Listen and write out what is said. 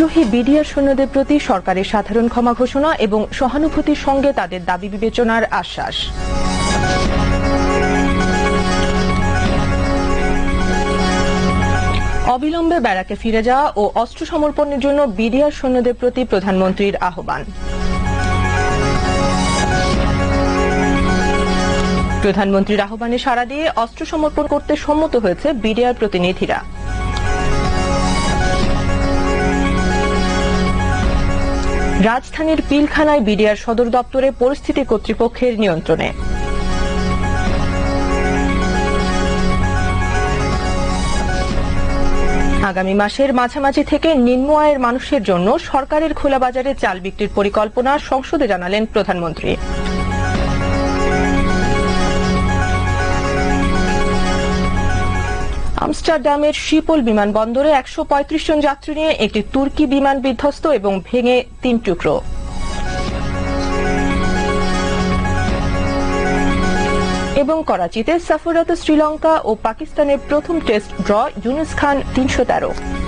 বিদ্রোহী বিডিআর সৈন্যদের প্রতি সরকারের সাধারণ ক্ষমা ঘোষণা এবং সহানুভূতির সঙ্গে তাদের দাবি বিবেচনার আশ্বাস। অবিলম্বে ব্যারাকে ফিরে যাওয়া ও অস্ত্র সমর্পণের জন্য বিডিআর সৈন্যদের প্রতি প্রধানমন্ত্রীর আহ্বান। প্রধানমন্ত্রীর আহ্বানে সাড়া দিয়ে অস্ত্র সমর্পণ করতে সম্মত হয়েছে বিডিআর প্রতিনিধিরা। রাজধানীর পিলখানায় বিডিআর সদর দপ্তরে পরিস্থিতি কর্তৃপক্ষের নিয়ন্ত্রণে। আগামী মাসের মাঝামাঝি থেকে নিম্ন আয়ের মানুষের জন্য সরকারের খোলা বাজারে চাল বিক্রির পরিকল্পনা সংসদে জানালেন প্রধানমন্ত্রী। আমস্টারডামের শিপল বিমানবন্দরে ১৩৫ জন যাত্রী নিয়ে একটি তুর্কি বিমান বিধ্বস্ত এবং ভেঙে ৩ টুকরো। এবং করাচিতে সফররত শ্রীলঙ্কা ও পাকিস্তানের প্রথম টেস্ট ড্র, ইউনুস খান ৩১৩।